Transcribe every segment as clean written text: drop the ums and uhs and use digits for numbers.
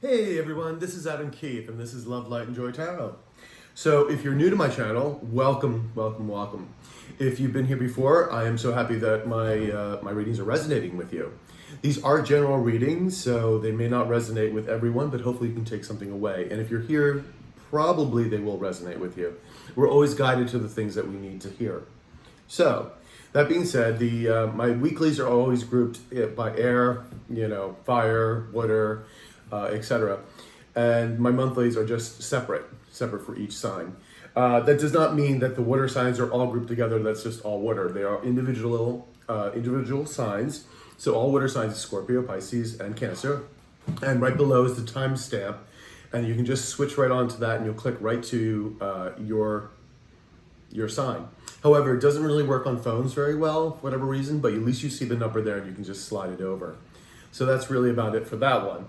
Hey everyone, this is Adam Keith and this is Love, Light, and Joy Tarot. So if you're new to my channel, welcome, welcome, welcome. If you've been here before, I am so happy that my readings are resonating with you. These are general readings, so they may not resonate with everyone, but hopefully you can take something away. And if you're here, probably they will resonate with you. We're always guided to the things that we need to hear. So, that being said, my weeklies are always grouped by air, fire, water, etc. And my monthlies are just separate for each sign. That does not mean that the water signs are all grouped together. That's just all water. They are individual signs. So all water signs are Scorpio, Pisces, and Cancer. And right below is the timestamp. And you can just switch right onto that and you'll click right to your sign. However, it doesn't really work on phones very well, for whatever reason, but at least you see the number there and you can just slide it over. So that's really about it for that one.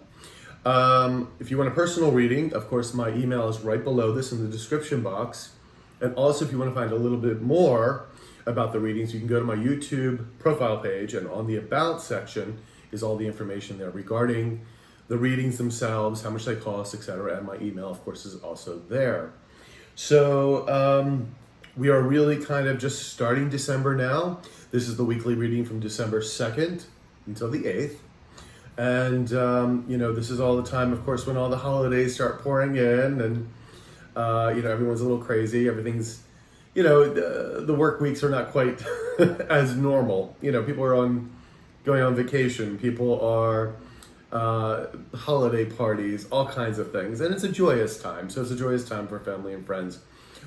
If you want a personal reading, of course, my email is right below this in the description box. And also, if you want to find a little bit more about the readings, you can go to my YouTube profile page, and on the About section is all the information there regarding the readings themselves, how much they cost, etc. And my email, of course, is also there. So, we are really kind of just starting December now. This is the weekly reading from December 2nd until the 8th. And, this is all the time, of course, when all the holidays start pouring in and, everyone's a little crazy. Everything's, the work weeks are not quite as normal. People are going on vacation. People are holiday parties, all kinds of things. And it's a joyous time. So it's a joyous time for family and friends.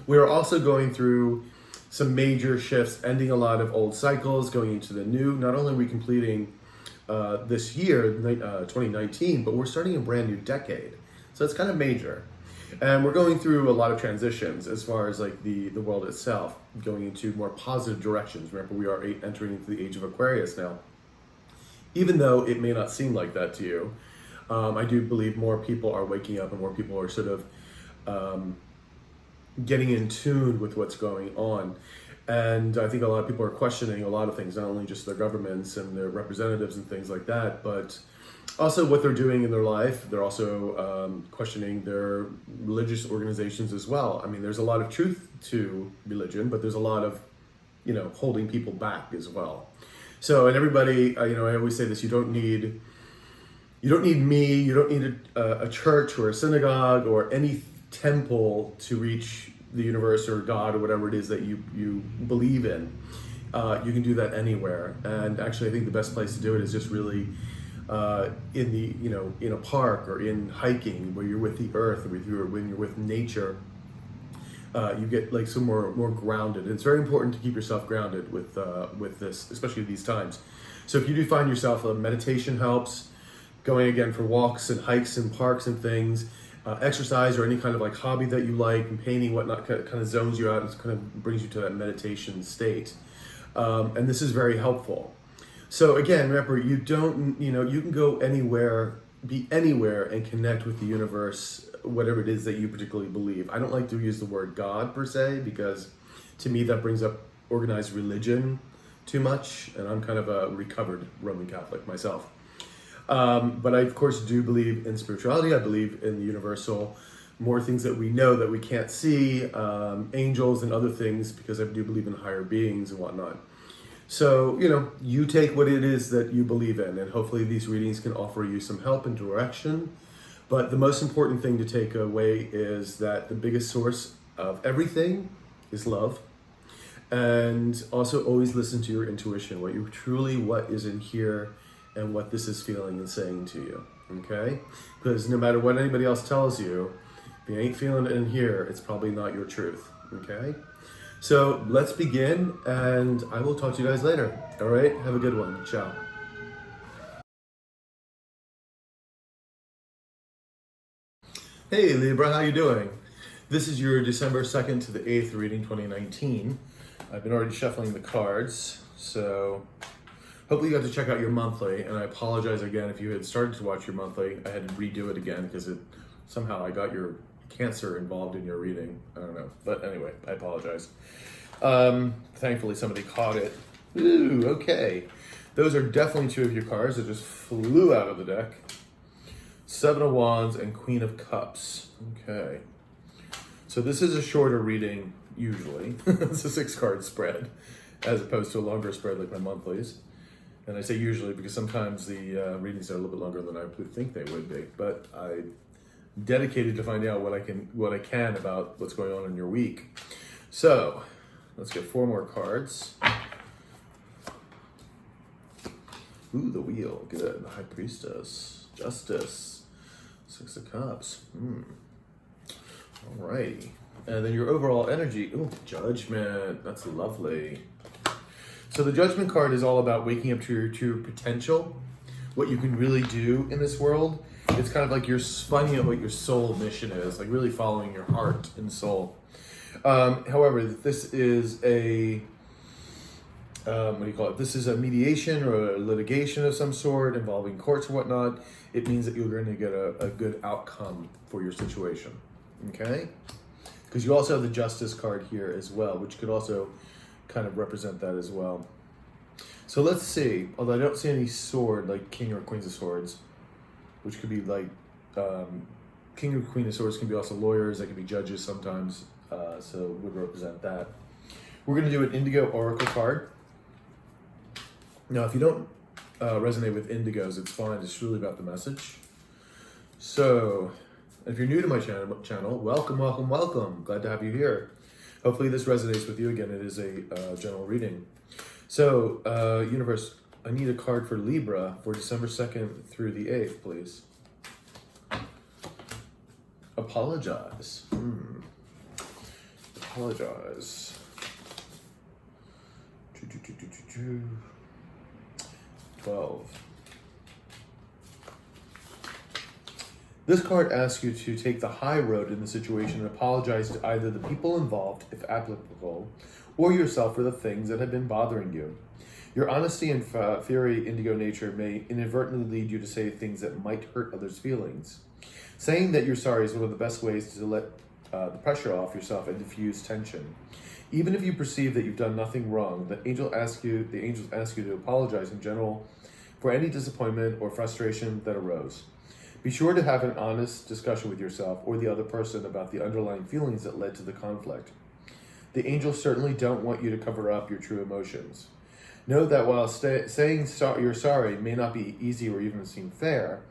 We're also going through some major shifts, ending a lot of old cycles, going into the new. Not only are we completing this year, 2019, but we're starting a brand new decade. So it's kind of major. And we're going through a lot of transitions as far as like the world itself, going into more positive directions. Remember, we are entering into the age of Aquarius now. Even though it may not seem like that to you, I do believe more people are waking up and more people are sort of getting in tune with what's going on. And I think a lot of people are questioning a lot of things, not only just their governments and their representatives and things like that, but also what they're doing in their life. They're also questioning their religious organizations as well. I mean, there's a lot of truth to religion, but there's a lot of, holding people back as well. So, and everybody, I always say this, you don't need me, you don't need a church or a synagogue or any temple to reach the universe or God or whatever it is that you believe in. You can do that anywhere. And actually, I think the best place to do it is just really in a park or in hiking where you're with the earth or when you're with nature. You get like some more grounded. And it's very important to keep yourself grounded with this, especially these times. So if you do find yourself, meditation helps. Going again for walks and hikes and parks and things. Exercise or any kind of like hobby that you like, and painting, whatnot, kind of zones you out and kind of brings you to that meditation state. And this is very helpful. So again, remember, you can go anywhere, be anywhere and connect with the universe, whatever it is that you particularly believe. I don't like to use the word God per se, because to me that brings up organized religion too much. And I'm kind of a recovered Roman Catholic myself. But I, of course, do believe in spirituality. I believe in the universal, more things that we know that we can't see, angels and other things, because I do believe in higher beings and whatnot. So, you take what it is that you believe in, and hopefully these readings can offer you some help and direction. But the most important thing to take away is that the biggest source of everything is love. And also always listen to your intuition, what is in here, and what this is feeling and saying to you, okay? Because no matter what anybody else tells you, if you ain't feeling it in here, it's probably not your truth, okay? So let's begin, and I will talk to you guys later, all right? Have a good one. Ciao. Hey Libra, how you doing? This is your December 2nd to the 8th reading 2019. I've been already shuffling the cards, so hopefully you got to check out your monthly, and I apologize again if you had started to watch your monthly. I had to redo it again because somehow I got your Cancer involved in your reading. I don't know, but anyway, I apologize. Thankfully somebody caught it. Ooh, okay. Those are definitely two of your cards that just flew out of the deck. Seven of Wands and Queen of Cups. Okay. So this is a shorter reading, usually. It's a 6-card spread, as opposed to a longer spread like my monthlies. And I say usually because sometimes the readings are a little bit longer than I would think they would be. But I'm dedicated to finding out what I can about what's going on in your week. So let's get 4 more cards. Ooh, the Wheel. Good. The High Priestess. Justice. 6 of Cups. Alrighty. And then your overall energy. Ooh, Judgment. That's lovely. So the Judgment card is all about waking up to your true potential, what you can really do in this world. It's kind of like you're finding out what your soul mission is, like really following your heart and soul. However, this is a, what do you call it? This is a mediation or a litigation of some sort involving courts or whatnot. It means that you're going to get a good outcome for your situation, okay? Because you also have the Justice card here as well, which could also kind of represent that as well. So let's see, although I don't see any sword, like King or Queens of Swords, which could be like, King or Queen of Swords can be also lawyers, they can be judges sometimes, so would represent that. We're going to do an Indigo Oracle card. Now, if you don't resonate with Indigos, it's fine, it's really about the message. So, if you're new to my channel, welcome, welcome, welcome. Glad to have you here. Hopefully this resonates with you. Again, it is a general reading. So, universe, I need a card for Libra for December 2nd through the 8th, please. Apologize. Apologize. 12. This card asks you to take the high road in the situation and apologize to either the people involved, if applicable, or yourself for the things that have been bothering you. Your honesty and fiery Indigo nature may inadvertently lead you to say things that might hurt others' feelings. Saying that you're sorry is one of the best ways to let the pressure off yourself and diffuse tension. Even if you perceive that you've done nothing wrong, the angels ask you to apologize in general for any disappointment or frustration that arose. Be sure to have an honest discussion with yourself or the other person about the underlying feelings that led to the conflict. The angels certainly don't want you to cover up your true emotions. Know that while saying you're sorry may not be easy or even seem fair,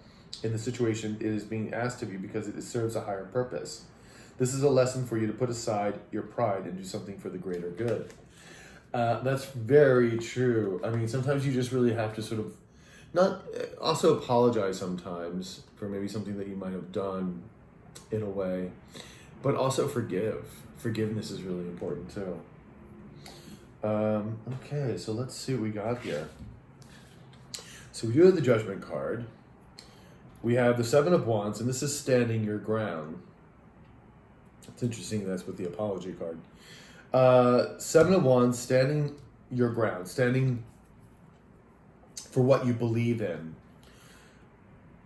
in the situation it is being asked of you because it serves a higher purpose. This is a lesson for you to put aside your pride and do something for the greater good. That's very true. I mean, sometimes you just really have to sort of also apologize sometimes for maybe something that you might have done in a way, but also forgive. Forgiveness is really important too. Okay, so let's see what we got here. So we do have the Judgment card. We have the 7 of Wands, and this is standing your ground. It's interesting that's with the apology card. 7 of Wands, standing your ground, standing for what you believe in.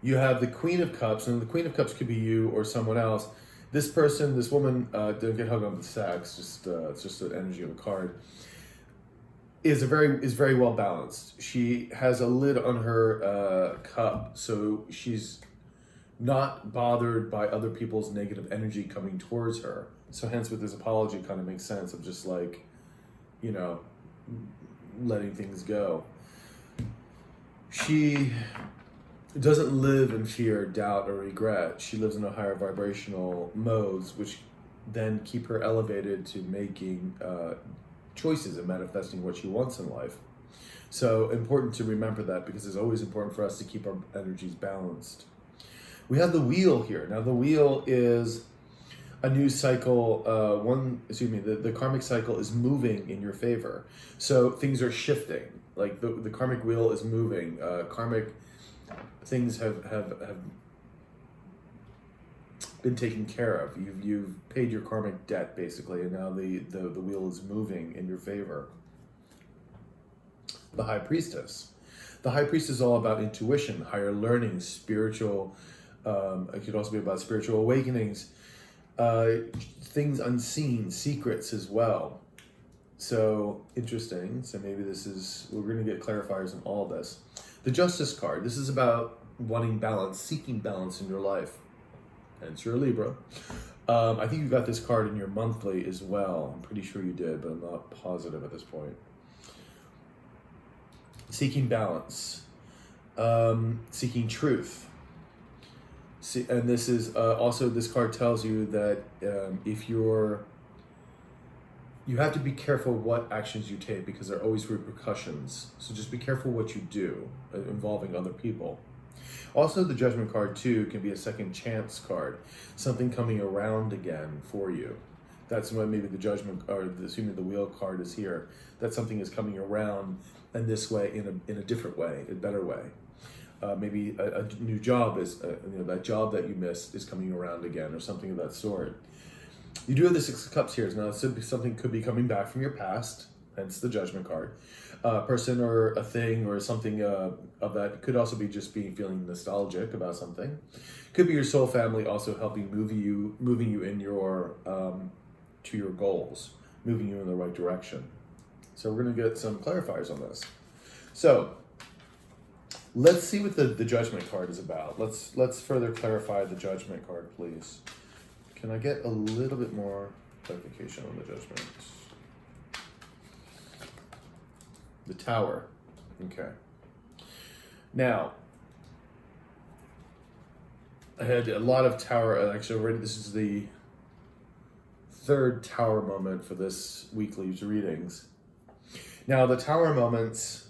You have the Queen of Cups, and the Queen of Cups could be you or someone else. This person, this woman, don't get hung up with sex, it's just the energy of a card, is very well balanced. She has a lid on her cup, so she's not bothered by other people's negative energy coming towards her. So hence with this apology kind of makes sense of just like, you know, letting things go. She doesn't live in fear, doubt, or regret. She lives in a higher vibrational modes, which then keep her elevated to making choices and manifesting what she wants in life. So important to remember that, because it's always important for us to keep our energies balanced. We have the Wheel here. Now the Wheel is a new cycle, the karmic cycle is moving in your favor. So things are shifting. Like the karmic wheel is moving. Karmic things have been taken care of. You've paid your karmic debt basically, and now the wheel is moving in your favor. The High Priestess. The High Priestess is all about intuition, higher learning, spiritual. It could also be about spiritual awakenings, things unseen, secrets as well. So interesting. So maybe we're going to get clarifiers on all this. The Justice card. This is about wanting balance, seeking balance in your life. Hence you're a Libra. I think you got this card in your monthly as well. I'm pretty sure you did, but I'm not positive at this point. Seeking balance. Seeking truth. And this is also, this card tells you that if you have to be careful what actions you take, because there are always repercussions. So just be careful what you do involving other people. Also, the Judgment card too can be a second chance card, something coming around again for you. That's when maybe the Judgment, or assuming the Wheel card is here, that something is coming around, and this way in a different way, a better way. Maybe a new job is, that job that you missed is coming around again, or something of that sort. You do have the Six of Cups here. Now, something could be coming back from your past, hence the Judgment card. A person or a thing or something of that. Could also be just feeling nostalgic about something. Could be your soul family also helping moving you in your to your goals, moving you in the right direction. So we're going to get some clarifiers on this. So let's see what the Judgment card is about. Let's further clarify the Judgment card, please. Can I get a little bit more clarification on the Judgment? The Tower. Okay. Now, I had a lot of Tower, actually already this is the third Tower moment for this weekly's readings. Now, the Tower moments,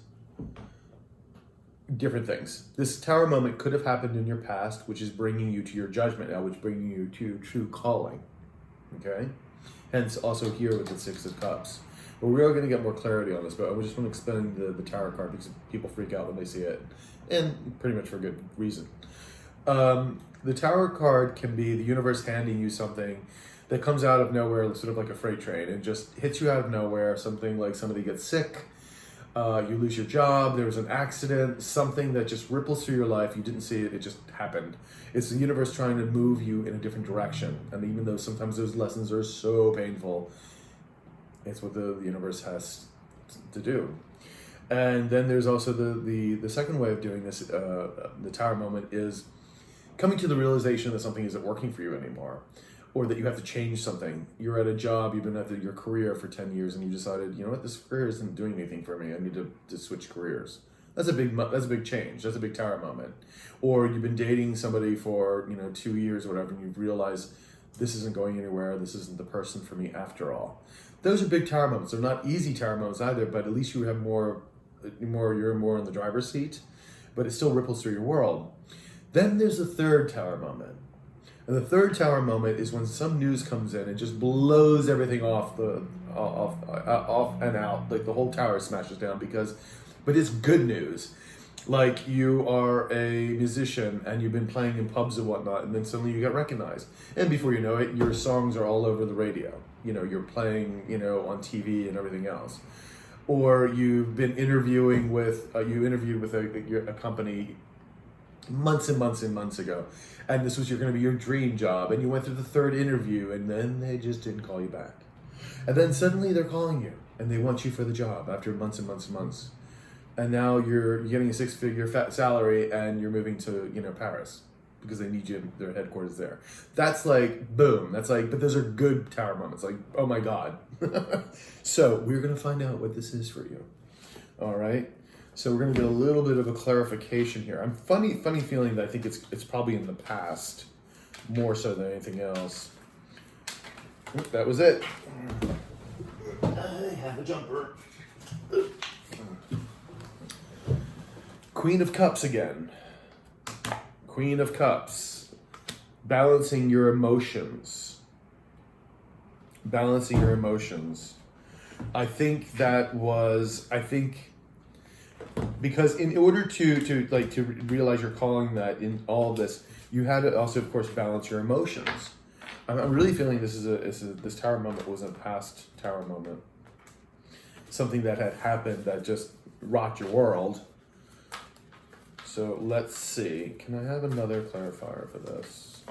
different things. This Tower moment could have happened in your past, which is bringing you to your Judgment now, which is bringing you to true calling. Okay? Hence, also here with the Six of Cups. But we are going to get more clarity on this, but I just want to explain the Tower card because people freak out when they see it, and pretty much for good reason. The Tower card can be the universe handing you something that comes out of nowhere, sort of like a freight train, and just hits you out of nowhere. Something like somebody gets sick, you lose your job, there was an accident, something that just ripples through your life. You didn't see it, it just happened. It's the universe trying to move you in a different direction. And even though sometimes those lessons are so painful, it's what the universe has to do. And then there's also the second way of doing this, the Tower moment, is coming to the realization that something isn't working for you anymore, or that you have to change something. You're at a job, you've been at your career for 10 years, and you decided, you know what, this career isn't doing anything for me. I need to switch careers. That's a big change. That's a big Tower moment. Or you've been dating somebody for 2 years or whatever, and you've realized this isn't going anywhere. This isn't the person for me after all. Those are big Tower moments. They're not easy Tower moments either, but at least you have you're more in the driver's seat, but it still ripples through your world. Then there's the third Tower moment. And the third Tower moment is when some news comes in and just blows everything off and out. Like the whole tower smashes down but it's good news. Like you are a musician and you've been playing in pubs and whatnot, and then suddenly you get recognized. And before you know it, your songs are all over the radio. You're playing, on TV and everything else. Or you've been interviewing with, a company months and months and months ago, and this was going to be your dream job, and you went through the third interview, and then they just didn't call you back. And then suddenly they're calling you, and they want you for the job after months and months and months. And now you're getting a six-figure salary, and you're moving to, Paris, because they need you, their headquarters there. That's like, boom. That's like, but those are good Tower moments. Like, oh my God. So we're going to find out what this is for you. All right. So we're going to get a little bit of a clarification here. I'm funny feeling that I think it's probably in the past more so than anything else. That was it. I have a jumper. Queen of Cups again. Queen of Cups. Balancing your emotions. Balancing your emotions. I think because in order to realize your calling, that in all of this, you had to also, of course, balance your emotions. I'm really feeling this Tower moment was a past Tower moment. Something that had happened that just rocked your world. So let's see. Can I have another clarifier for this?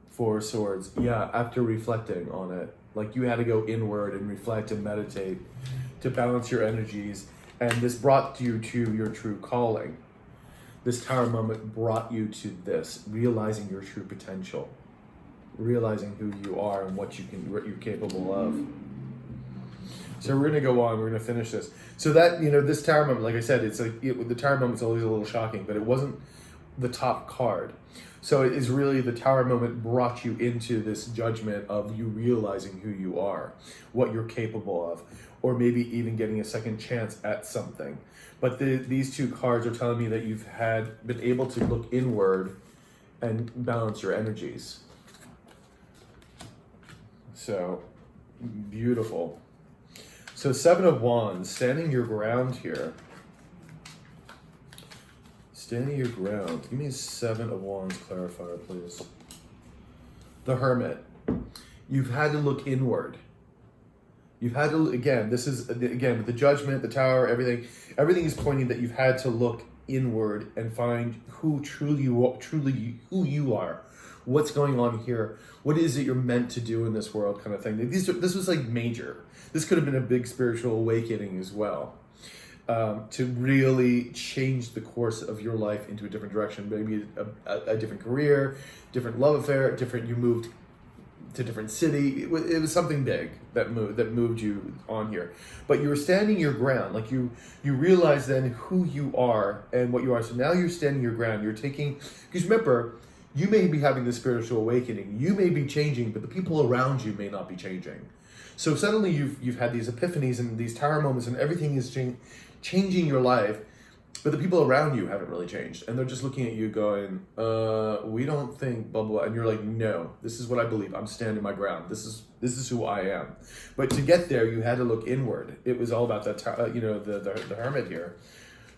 Four of Swords. Yeah, after reflecting on it. Like you had to go inward and reflect and meditate to balance your energies. And this brought you to your true calling. this Tower moment brought you to this, realizing your true potential, realizing who you are and what you're capable of. So we're gonna go on. We're gonna finish this. So that, you know, this Tower moment, like I said, it's like the Tower moment's always a little shocking, but it wasn't the top card. So it is really the Tower moment brought you into this judgment of you realizing who you are, what you're capable of, or maybe even getting a second chance at something. But these two cards are telling me that you've been able to look inward and balance your energies. So beautiful. So Seven of Wands, standing your ground here. Standing your ground. Give me a Seven of Wands clarifier, please. The Hermit. You've had to look inward. You've had to, again, this is, again, the Judgment, the Tower, everything is pointing that you've had to look inward and find who who you are. What's going on here? What is it you're meant to do in this world, kind of thing. This was like major. This could have been a big spiritual awakening as well. To really change the course of your life into a different direction, maybe a different career, different love affair, you moved to a different city. It was something big that moved you on here. But you were standing your ground, like you realize then who you are and what you are. So now you're standing your ground. You're taking, because remember, you may be having this spiritual awakening. You may be changing, but the people around you may not be changing. So suddenly you've had these epiphanies and these Tower moments, and everything is changing your life, but the people around you haven't really changed, and they're just looking at you going, we don't think blah blah, and you're like, no, this is what I believe. I'm standing my ground. This is who I am. But to get there, you had to look inward. It was all about that, the Hermit here.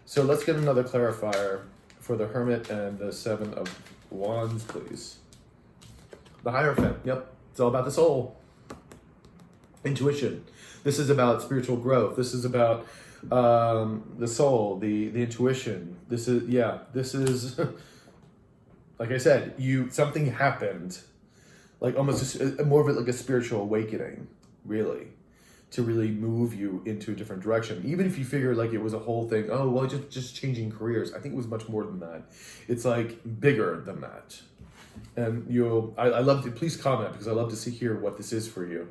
So let's get another clarifier for the Hermit and the Seven of Wands, please. The Hierophant. Yep, it's all about the soul. Intuition. This is about spiritual growth. This is about the soul, the intuition. This is like I said, something happened, like almost more of it like a spiritual awakening, really, to really move you into a different direction. Even if you figure like it was a whole thing, oh well, just changing careers. I think it was much more than that. It's like bigger than that. And I love to, please comment, because I love to hear what this is for you.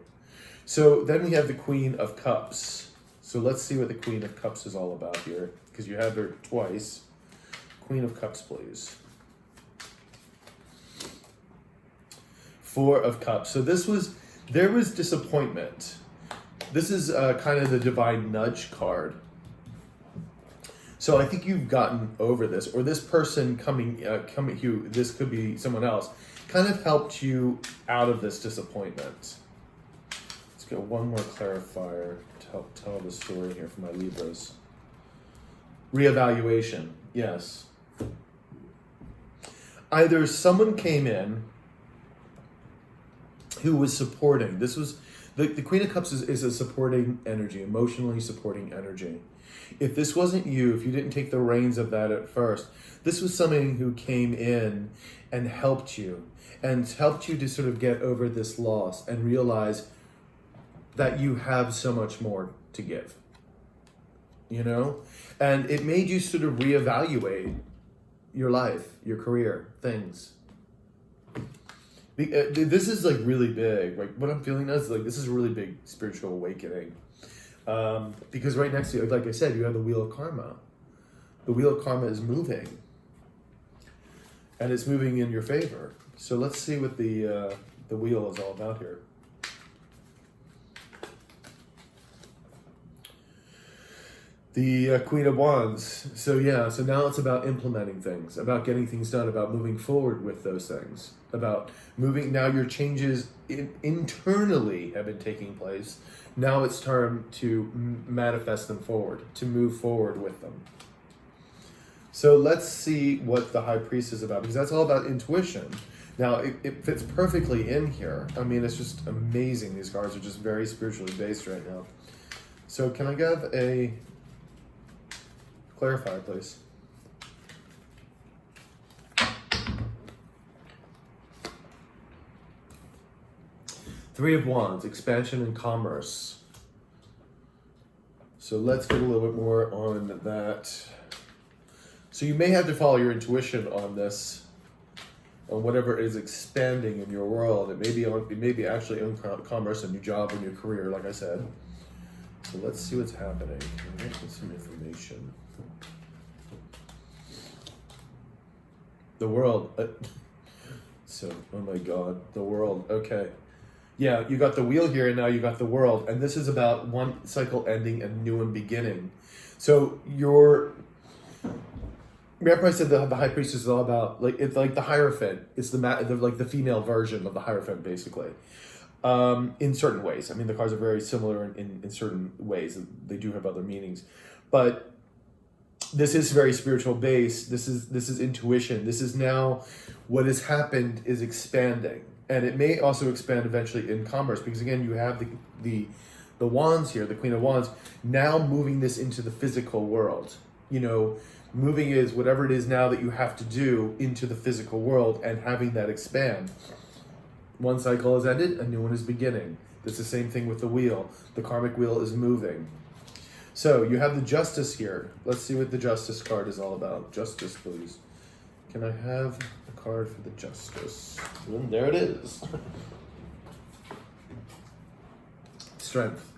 So then we have the Queen of Cups. So let's see what the Queen of Cups is all about here, because you have her twice. Queen of Cups, please. Four of Cups. So there was disappointment. This is kind of the divine nudge card. So I think you've gotten over this, or this person coming you, this could be someone else, kind of helped you out of this disappointment. Let's get one more clarifier to help tell the story here for my Libras. Reevaluation, yes. Either someone came in who was supporting. This was, the Queen of Cups is a supporting energy, emotionally supporting energy. If this wasn't you, if you didn't take the reins of that at first, this was someone who came in and helped you to sort of get over this loss and realize that you have so much more to give, you know? And it made you sort of reevaluate your life, your career, things. This is like really big. Like what I'm feeling is like, this is a really big spiritual awakening. Because right next to you, like I said, you have the Wheel of Karma. The Wheel of Karma is moving. And it's moving in your favor. So let's see what the wheel is all about here. The Queen of Wands. So yeah, so now it's about implementing things, about getting things done, about moving forward with those things, about moving. Now your changes internally have been taking place. Now it's time to manifest them forward, to move forward with them. So let's see what the High Priest is about, because that's all about intuition. Now, it fits perfectly in here. I mean, it's just amazing. These cards are just very spiritually based right now. So can I give a clarifier, please? Three of Wands, expansion and commerce. So let's get a little bit more on that. So you may have to follow your intuition on this, on whatever is expanding in your world. It may be actually in commerce, a new job, a new career, like I said. So let's see what's happening. Can I get some information? The world. Oh my God, the world. Okay. Yeah, you got the wheel here, and now you got the world. And this is about one cycle ending and new one beginning. So remember I said the High Priestess is all about, like, it's like the Hierophant. It's like the female version of the Hierophant, basically. In certain ways. I mean, the cards are very similar in certain ways. They do have other meanings. But this is very spiritual based. This is intuition. This is now what has happened is expanding. And it may also expand eventually in commerce, because again, you have the wands here, the Queen of Wands, now moving this into the physical world. You know, moving is whatever it is now that you have to do into the physical world and having that expand. One cycle has ended, a new one is beginning. It's the same thing with the wheel. The karmic wheel is moving. So you have the Justice here. Let's see what the Justice card is all about. Justice, please. Can I have a card for the Justice? And there it is. Strength.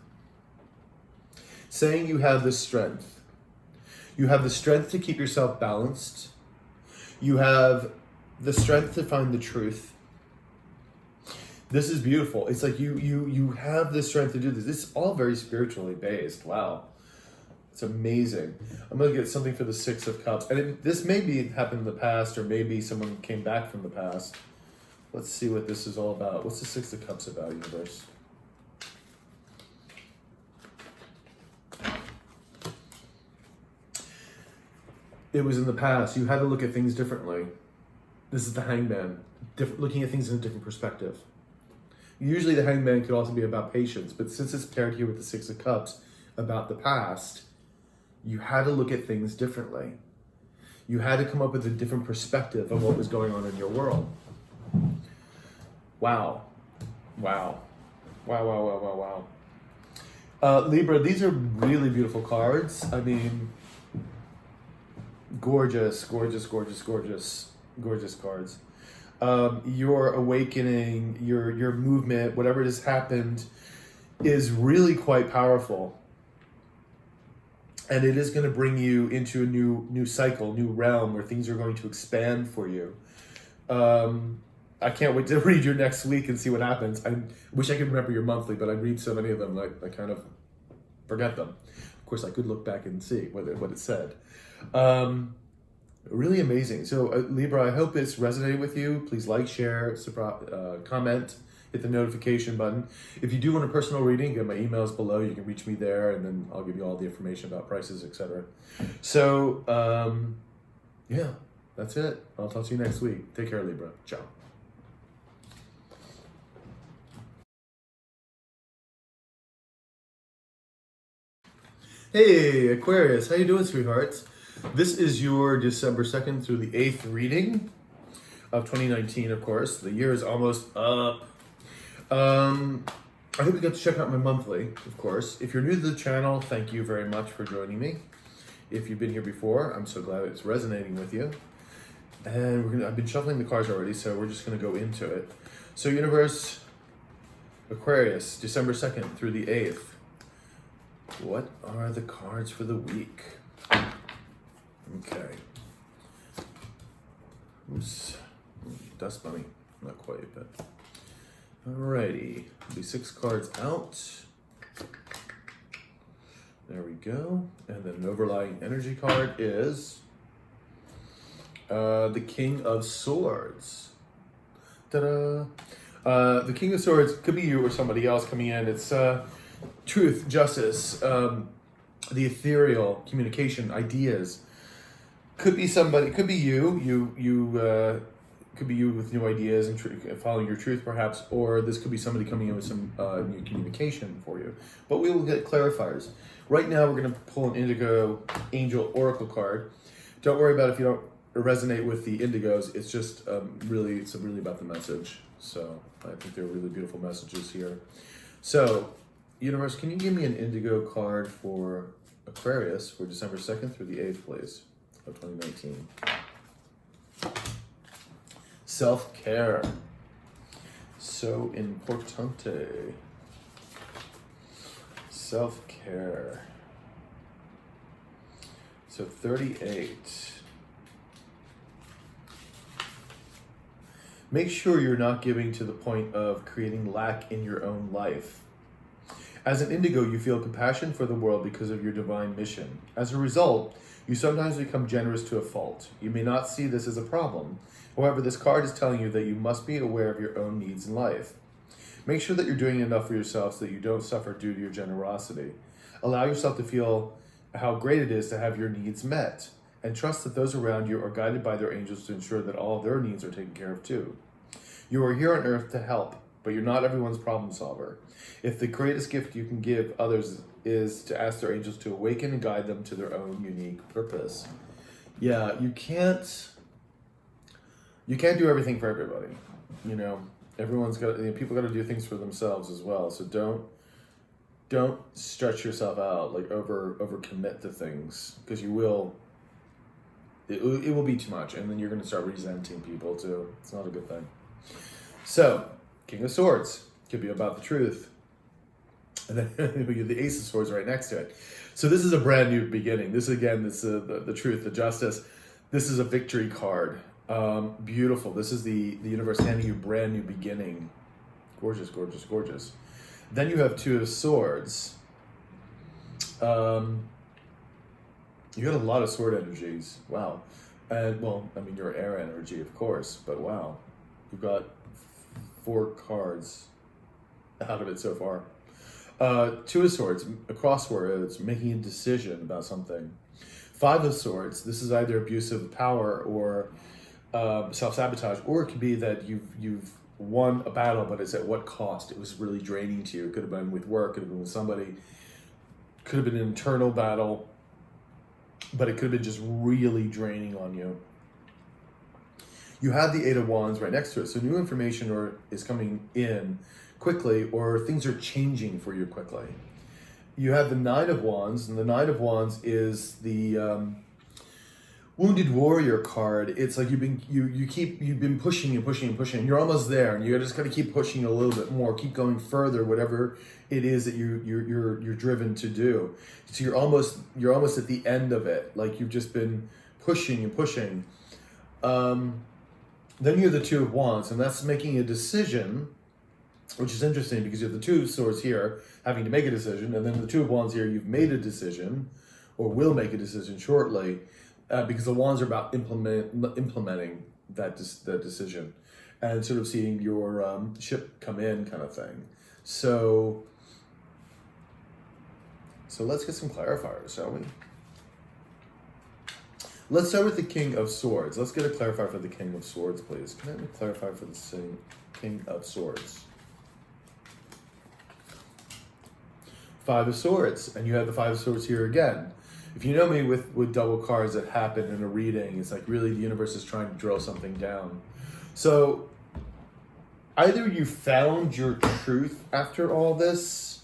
Saying you have the strength. You have the strength to keep yourself balanced. You have the strength to find the truth. This is beautiful. It's like you have the strength to do this. It's all very spiritually based. Wow. It's amazing. I'm going to get something for the Six of Cups. And this may be happened in the past, or maybe someone came back from the past. Let's see what this is all about. What's the Six of Cups about, universe? It was in the past. You had to look at things differently. This is the Hangman. Looking at things in a different perspective. Usually the Hangman could also be about patience, but since it's paired here with the Six of Cups, about the past, you had to look at things differently. You had to come up with a different perspective of what was going on in your world. Wow. Wow. Wow, wow, wow, wow, wow. Libra, these are really beautiful cards. I mean, gorgeous, gorgeous, gorgeous, gorgeous, gorgeous cards. Your awakening, your movement, whatever has happened, is really quite powerful. And it is going to bring you into a new cycle, new realm where things are going to expand for you. I can't wait to read your next week and see what happens. I wish I could remember your monthly, but I read so many of them, I kind of forget them. Of course, I could look back and see what it said. Really amazing. So Libra, I hope it's resonated with you. Please like, share, comment, hit the notification button. If you do want a personal reading, get my emails below. You can reach me there, and then I'll give you all the information about prices, etc. So, yeah, that's it. I'll talk to you next week. Take care, Libra. Ciao. Hey, Aquarius. How you doing, sweethearts? This is your December 2nd through the 8th reading of 2019, of course. The year is almost up. I hope you got to check out my monthly, of course. If you're new to the channel, thank you very much for joining me. If you've been here before, I'm so glad it's resonating with you. And I've been shuffling the cards already, so we're just going to go into it. So, universe, Aquarius, December 2nd through the 8th. What are the cards for the week? Okay. Oops. Dust bunny. Not quite, but. Alrighty. There'll be 6 cards out. There we go. And then an overlying energy card is the King of Swords. Ta-da! The King of Swords could be you or somebody else coming in. It's truth, justice, the ethereal, communication, ideas. Could be somebody, could be you could be you with new ideas and following your truth perhaps, or this could be somebody coming in with some new communication for you. But we will get clarifiers. Right now we're going to pull an Indigo Angel Oracle card. Don't worry about if you don't resonate with the Indigos. It's just really about the message. So I think they're really beautiful messages here. So, universe, can you give me an Indigo card for Aquarius for December 2nd through the 8th, please? of 2019. Self-care. So importante. Self-care. So 38. Make sure you're not giving to the point of creating lack in your own life. As an indigo, you feel compassion for the world because of your divine mission. As a result, you sometimes become generous to a fault. You may not see this as a problem. However, this card is telling you that you must be aware of your own needs in life. Make sure that you're doing enough for yourself so that you don't suffer due to your generosity. Allow yourself to feel how great it is to have your needs met, and trust that those around you are guided by their angels to ensure that all of their needs are taken care of too. You are here on earth to help, but you're not everyone's problem solver. If the greatest gift you can give others is to ask their angels to awaken and guide them to their own unique purpose. Yeah, you can't do everything for everybody. You know, everyone's got, people got to do things for themselves as well. So don't stretch yourself out, like over commit to things, because you will. It will be too much, and then you're going to start resenting people too. It's not a good thing. So, King of Swords could be about the truth. And then we get the Ace of Swords right next to it. So this is a brand new beginning. This again, this is the truth, the justice. This is a victory card. Beautiful. This is the universe handing you brand new beginning. Gorgeous, gorgeous, gorgeous. Then you have Two of Swords. You got a lot of sword energies. Wow. And well, I mean, you're air energy, of course, but wow. You've got 4 cards out of it so far. Two of Swords, a crossword, it's making a decision about something. 5 of Swords, this is either abuse of power or self-sabotage, or it could be that you've won a battle, but it's at what cost? It was really draining to you. It could have been with work, could have been with somebody, could have been an internal battle, but it could have been just really draining on you. You have the 8 of Wands right next to it, so new information is coming in quickly, or things are changing for you quickly. You have the 9 of Wands, and the 9 of Wands is the Wounded Warrior card. It's like you've been pushing and pushing and pushing, and you're almost there, and you just got to keep pushing a little bit more, keep going further, whatever it is that you're driven to do. So you're almost at the end of it, like you've just been pushing and pushing. Then you have the 2 of Wands, and that's making a decision, which is interesting because you have the 2 of Swords here, having to make a decision, and then the 2 of Wands here, you've made a decision, or will make a decision shortly, because the Wands are about implementing that decision, and sort of seeing your ship come in, kind of thing. So let's get some clarifiers, shall we? Let's start with the King of Swords. Let's get a clarifier for the King of Swords, please. Can I have a clarifier for the King of Swords? 5 of Swords, and you have the 5 of Swords here again. If you know me with double cards that happen in a reading, it's like really the universe is trying to drill something down. So either you found your truth after all this.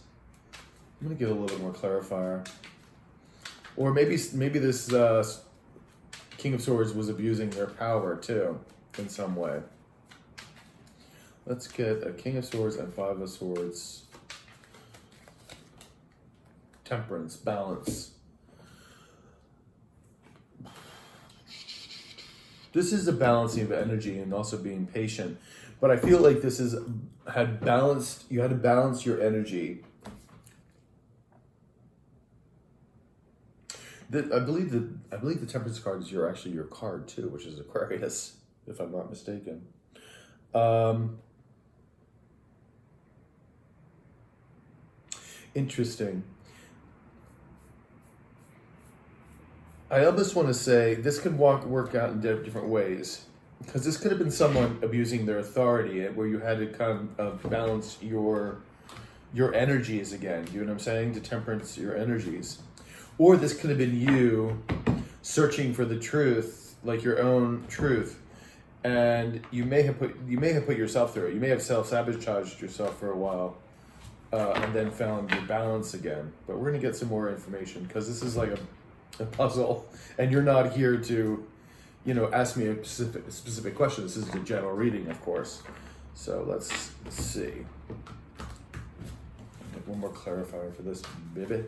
I'm going to get a little bit more clarifier. Or maybe this King of Swords was abusing their power too, in some way. Let's get a King of Swords and 5 of Swords. Temperance, balance. This is a balancing of energy and also being patient. But I feel like this you had to balance your energy. I believe the Temperance card is actually your card too, which is Aquarius, if I'm not mistaken. Interesting. I almost want to say this could work out in different ways, because this could have been someone abusing their authority, where you had to kind of balance your energies again. You know what I'm saying? To temperance your energies. Or this could have been you searching for the truth, like your own truth, and you may have put yourself through it. You may have self-sabotaged yourself for a while, and then found your balance again. But we're gonna get some more information, because this is like a puzzle, and you're not here to, you know, ask me a specific question. This is a general reading, of course. So let's see. Get one more clarifier for this, baby.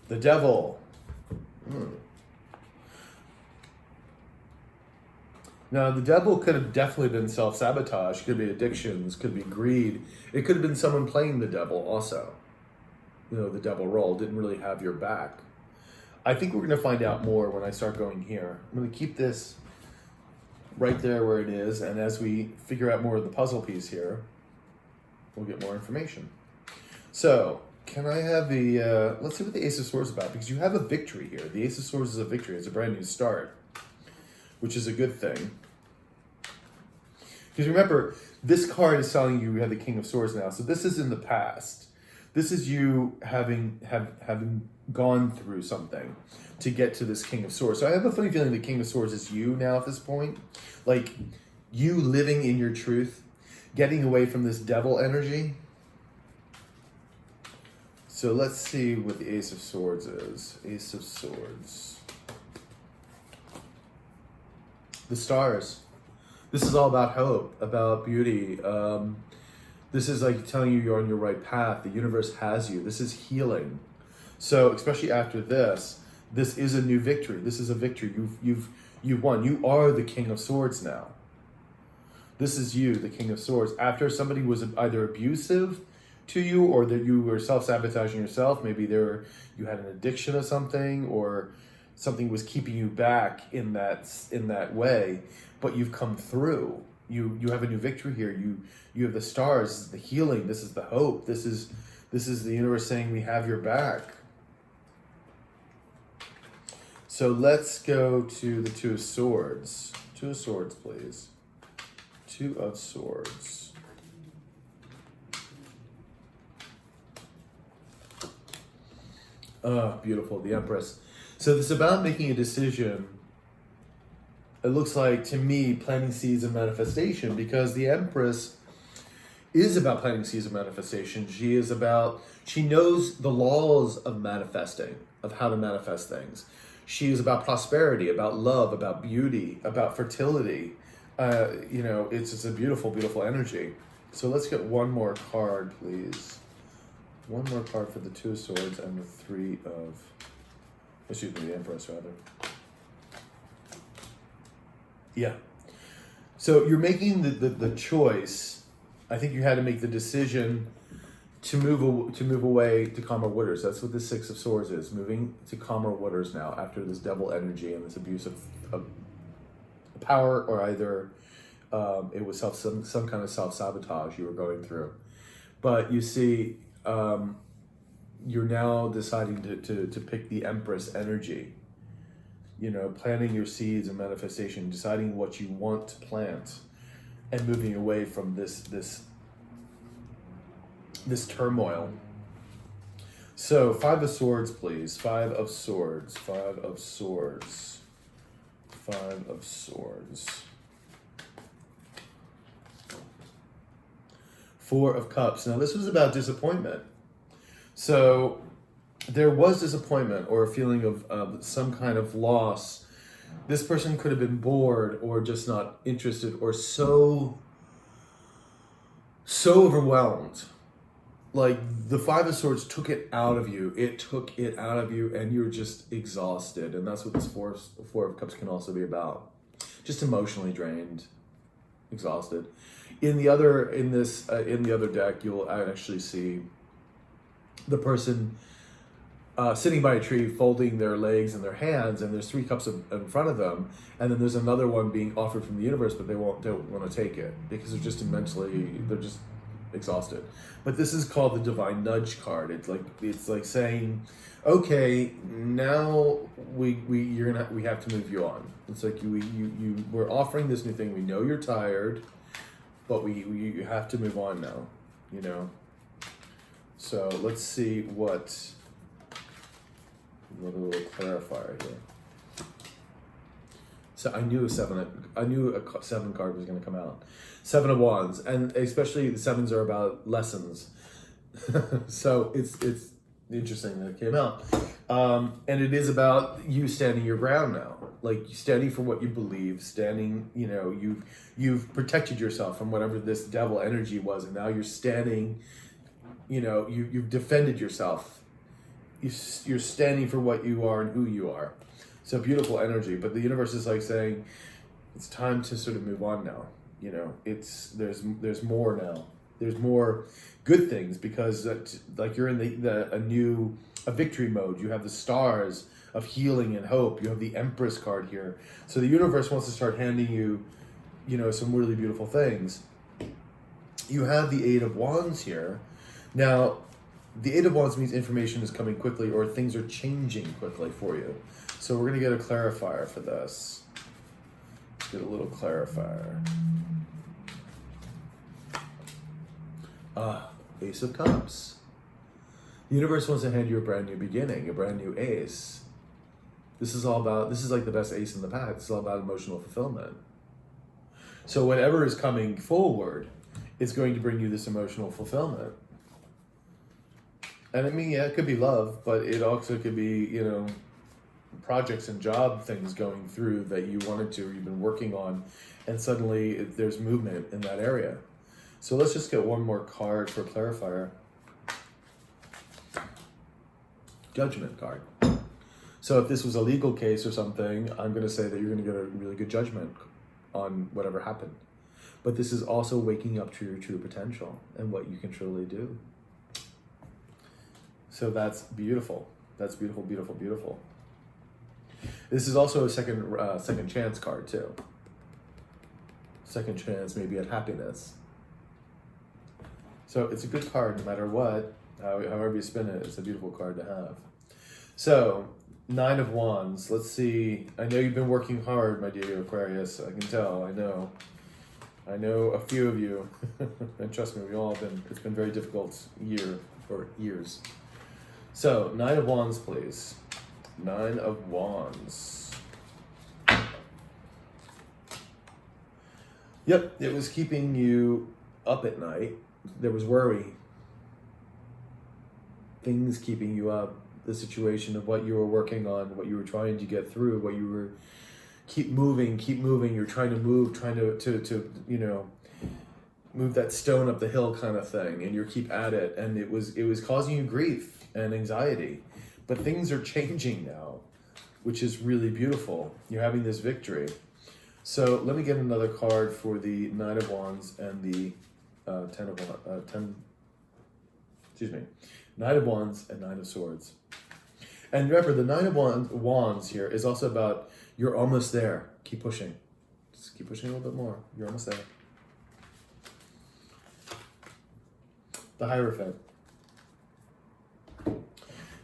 The devil. Now, the devil could have definitely been self-sabotage, could be addictions, could be greed. It could have been someone playing the devil also. You know, the devil role, didn't really have your back. I think we're going to find out more when I start going here. I'm going to keep this right there where it is, and as we figure out more of the puzzle piece here, we'll get more information. So, can I have the, let's see what the Ace of Swords is about, because you have a victory here. The Ace of Swords is a victory. It's a brand new start, which is a good thing. Because remember, this card is telling you have the King of Swords now. So this is in the past. This is you having gone through something to get to this King of Swords. So I have a funny feeling the King of Swords is you now at this point. Like, you living in your truth, getting away from this devil energy. So let's see what the Ace of Swords is. Ace of Swords. The stars. This is all about hope, about beauty. This is like telling you you're on your right path. The universe has you. This is healing. So especially after this is a new victory. This is a victory. You've won. You are the King of Swords now. This is you, the King of Swords. After somebody was either abusive to you, or that you were self-sabotaging yourself. Maybe you had an addiction of something, or something was keeping you back in that way, but you've come through. You have a new victory here. You have the stars, this is the healing, this is the hope, this is the universe saying we have your back. So let's go to the Two of Swords. Two of Swords, please. Two of Swords. Oh, beautiful, the Empress. So this is about making a decision. It looks like, to me, planting seeds of manifestation, because the Empress is about planting seeds of manifestation. She knows the laws of manifesting, of how to manifest things. She is about prosperity, about love, about beauty, about fertility. You know, it's just a beautiful, beautiful energy. So let's get one more card, please. One more card for the Two of Swords and the Empress, rather. Yeah. So you're making the choice. I think you had to make the decision to move away to calmer waters. That's what the Six of Swords is, moving to calmer waters now after this devil energy and this abuse of power, or either it was some kind of self-sabotage you were going through. But you see, you're now deciding to pick the Empress energy. You know, planting your seeds and manifestation, deciding what you want to plant, and moving away from this turmoil. So, Five of Swords, please. Five of Swords. Five of Swords. Five of Swords. Four of Cups. Now, this was about disappointment. So, there was disappointment or a feeling of some kind of loss. This person could have been bored, or just not interested, or so overwhelmed. Like, the Five of Swords took it out of you. It took it out of you, and you're just exhausted. And that's what this Four of Cups can also be about. Just emotionally drained, exhausted. In the other deck, you'll actually see the person sitting by a tree, folding their legs and their hands, and there's 3 cups in front of them, and then there's another one being offered from the universe, but they don't want to take it because they're just they're just exhausted. But this is called the Divine Nudge card. It's like saying, okay, now we have to move you on. It's like we're offering this new thing. We know you're tired, but you have to move on now. You know. So let's see what. Another little clarifier here. So I knew a 7 card was going to come out. 7 of Wands, and especially the 7s are about lessons. So it's Interesting that it came out. And it is about you standing your ground now. Like standing for what you believe, standing, you know, you've protected yourself from whatever this devil energy was, and now you're standing, you know, you've defended yourself. You're standing for what you are and who you are. So beautiful energy. But the universe is like saying, it's time to sort of move on now. You know, there's more now. There's more good things because like you're in a victory mode. You have the stars of healing and hope. You have the Empress card here. So the universe wants to start handing you, you know, some really beautiful things. You have the Eight of Wands here. Now, the Eight of Wands means information is coming quickly or things are changing quickly for you. So we're going to get a clarifier for this. Let's get a little clarifier. Ace of Cups. The universe wants to hand you a brand new beginning, a brand new ace. This is like the best ace in the pack. It's all about emotional fulfillment. So whatever is coming forward is going to bring you this emotional fulfillment. And I mean, yeah, it could be love, but it also could be, you know, projects and job things going through that you wanted to or you've been working on, and suddenly there's movement in that area. So let's just get one more card for clarifier. Judgment card. So if this was a legal case or something, I'm going to say that you're going to get a really good judgment on whatever happened. But this is also waking up to your true potential and what you can truly do. So that's beautiful. That's beautiful, beautiful, beautiful. This is also a second chance card too. Second chance maybe at happiness. So it's a good card no matter what. However you spin it, it's a beautiful card to have. So, Nine of Wands. Let's see. I know you've been working hard, my dear Aquarius. I can tell. I know a few of you. And trust me, we all have been. It's been a very difficult year or years. So, Nine of Wands, please. Nine of Wands. Yep, it was keeping you up at night. There was worry. Things keeping you up. The situation of what you were working on, what you were trying to get through, what you were keep moving. You're trying to move, trying to you know, move that stone up the hill kind of thing, and you keep at it, and it was causing you grief and anxiety. But things are changing now, which is really beautiful. You're having this victory. So let me get another card for the Nine of Wands and the Nine of Wands and Nine of Swords. And remember, the Nine of Wands here is also about you're almost there. Keep pushing. Just keep pushing a little bit more. You're almost there. The Hierophant.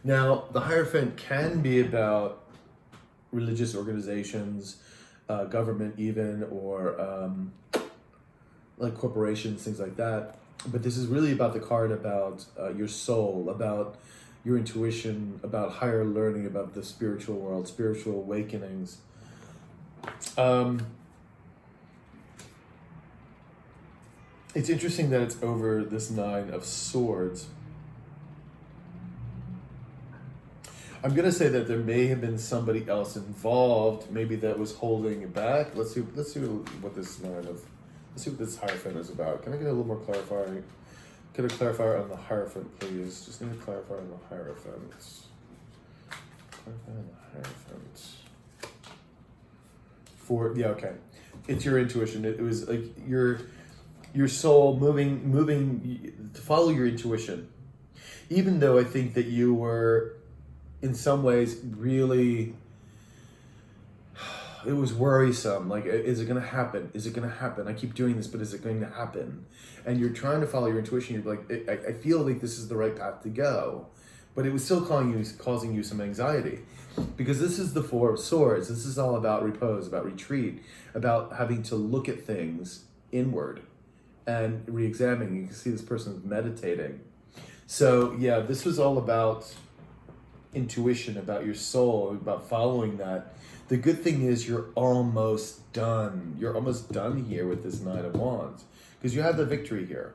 Now, the Hierophant can be about religious organizations, government even, or like corporations, things like that. But this is really about the card about your soul, about your intuition, about higher learning, about the spiritual world, spiritual awakenings. It's interesting that it's over this Nine of Swords. I'm going to say that there may have been somebody else involved, maybe that was holding it back. Let's see what this Let's see what this Hierophant is about. Can I get a little more clarifying? Get a clarifier on the Hierophant, please. Just need a clarifier on the Hierophant. Clarify on the Hierophant. Okay. It's your intuition. It was like your soul moving to follow your intuition. Even though I think that you were, in some ways, really, it was worrisome. Like, is it going to happen? Is it going to happen? I keep doing this, but is it going to happen? And you're trying to follow your intuition. You're like, I feel like this is the right path to go. But it was still causing you some anxiety. Because this is the Four of Swords. This is all about repose, about retreat, about having to look at things inward and re-examining. You can see this person is meditating. So, yeah, this was all about intuition, about your soul, about following that. The good thing is you're almost done. You're almost done here with this Nine of Wands because you have the victory here.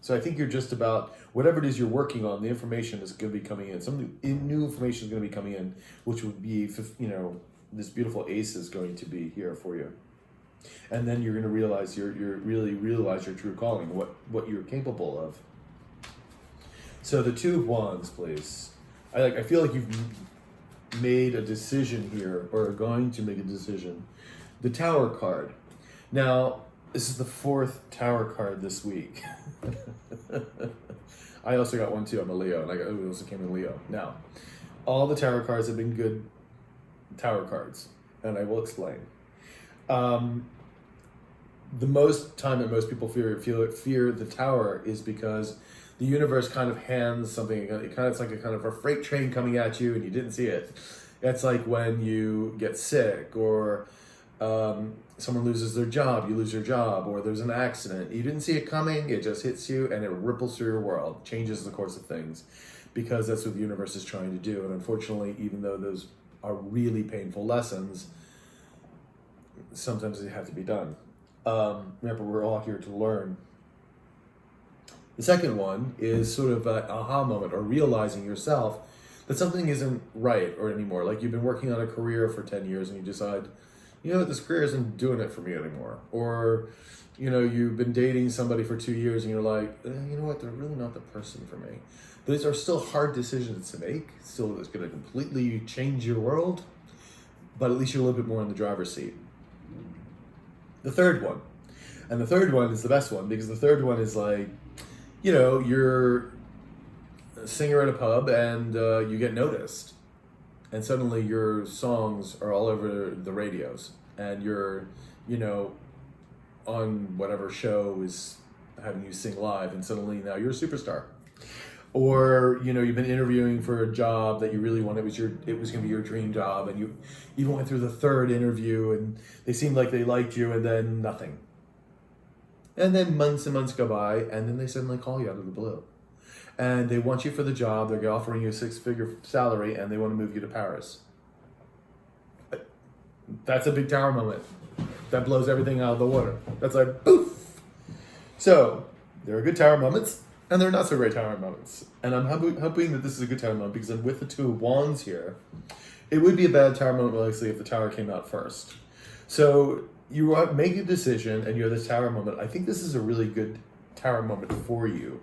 So I think you're just about, whatever it is you're working on, the information is going to be coming in. New information is going to be coming in, which would be, you know, this beautiful ace is going to be here for you. And then you're going to realize, really realize your true calling, what you're capable of. So the Two of Wands, please. I feel like you've made a decision here, or are going to make a decision. The Tower card. Now, this is the 4th Tower card this week. I also got one too. I'm a Leo, and I also came in Leo. Now, all the Tower cards have been good Tower cards, and I will explain. The most time that most people fear the Tower is because the universe kind of hands something. It's like a kind of a freight train coming at you, and you didn't see it. It's like when you get sick, or someone loses their job, you lose your job, or there's an accident. You didn't see it coming, it just hits you, and it ripples through your world, changes the course of things, because that's what the universe is trying to do. And unfortunately, even though those are really painful lessons, sometimes they have to be done. Remember, we're all here to learn. The second one is sort of an aha moment, or realizing yourself that something isn't right or anymore. Like you've been working on a career for 10 years and you decide, you know what, this career isn't doing it for me anymore. Or, you know, you've been dating somebody for 2 years and you're like, you know what, they're really not the person for me. These are still hard decisions to make. Still, it's going to completely change your world, but at least you're a little bit more in the driver's seat. The third one, and the third one is the best one, because the third one is like, you know, you're a singer at a pub and you get noticed, and suddenly your songs are all over the radios, and you're, you know, on whatever show is having you sing live, and suddenly now you're a superstar. Or, you know, you've been interviewing for a job that you really wanted, it was going to be your dream job, and you even went through the 3rd interview and they seemed like they liked you, and then nothing. And then months and months go by, and then they suddenly call you out of the blue. And they want you for the job, they're offering you a 6-figure salary, and they want to move you to Paris. That's a big Tower moment. That blows everything out of the water. That's like, poof! So, there are good Tower moments, and there are not so great Tower moments. And I'm hoping that this is a good Tower moment, because I'm with the Two of Wands here. It would be a bad Tower moment, obviously, if the Tower came out first. So, you make a decision and you have this Tower moment. I think this is a really good Tower moment for you.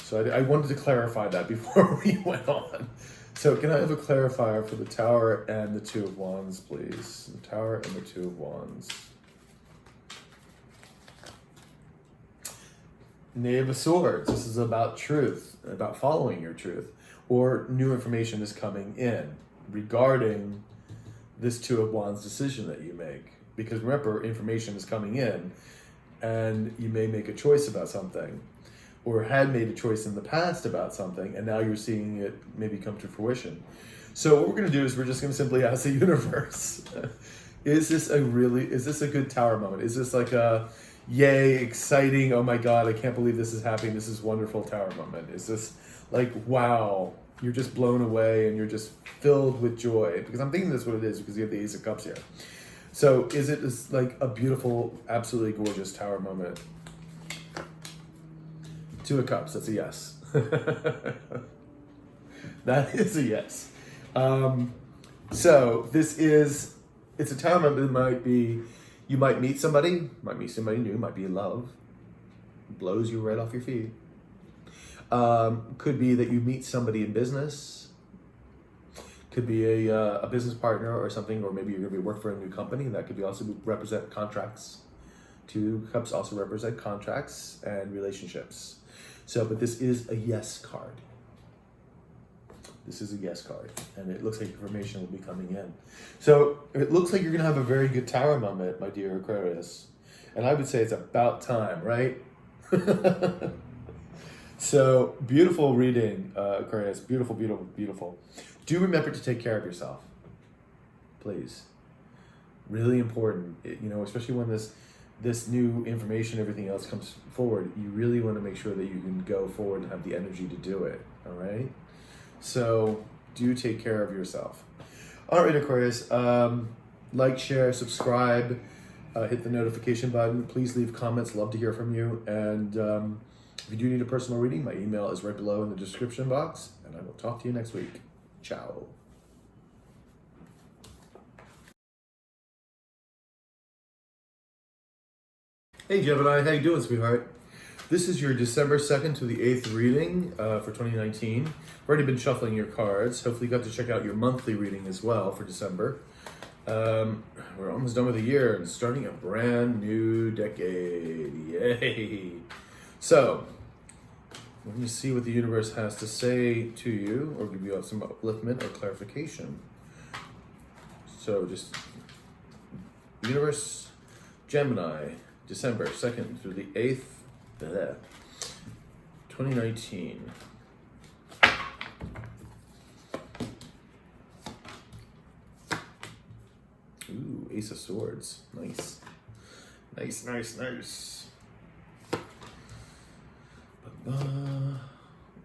So I wanted to clarify that before we went on. So can I have a clarifier for the Tower and the Two of Wands, please? The Tower and the Two of Wands. Knave of Swords. This is about truth, about following your truth, or new information is coming in regarding this Two of Wands decision that you make. Because remember, information is coming in, and you may make a choice about something, or had made a choice in the past about something, and now you're seeing it maybe come to fruition. So what we're going to do is we're just going to simply ask the universe, is this a good Tower moment? Is this like a, yay, exciting, oh my God, I can't believe this is happening, this is wonderful Tower moment? Is this like, wow, you're just blown away and you're just filled with joy? Because I'm thinking that's what it is, because you have the Ace of Cups here. So is it this like a beautiful, absolutely gorgeous Tower moment? Two of Cups, that's a yes. That is a yes. So it's a Tower moment. It might be, you might meet somebody new, might be in love, blows you right off your feet. Could be that you meet somebody in business. Could be a business partner or something, or maybe you're going to be working for a new company. That could be also represent contracts. Two Cups also represent contracts and relationships. So, but this is a yes card. This is a yes card, and it looks like information will be coming in. So it looks like you're going to have a very good Tower moment, my dear Aquarius. And I would say it's about time, right? So beautiful reading, Aquarius. Beautiful, beautiful, beautiful. Do remember to take care of yourself, please. Really important, you know, especially when this new information, everything else comes forward. You really want to make sure that you can go forward and have the energy to do it. All right. So do take care of yourself. All right, Aquarius. Like, share, subscribe, hit the notification button. Please leave comments. Love to hear from you. And If you do need a personal reading, my email is right below in the description box, and I will talk to you next week. Ciao. Hey Gemini, how you doing, sweetheart? This is your December 2nd to the 8th reading for 2019. I've already been shuffling your cards. Hopefully you got to check out your monthly reading as well for December. We're almost done with the year and starting a brand new decade. Yay! So, let me see what the universe has to say to you or give you some upliftment or clarification. So just, universe, Gemini, December 2nd through the 8th, 2019. Ooh, Ace of Swords. Nice. Nice, nice, nice.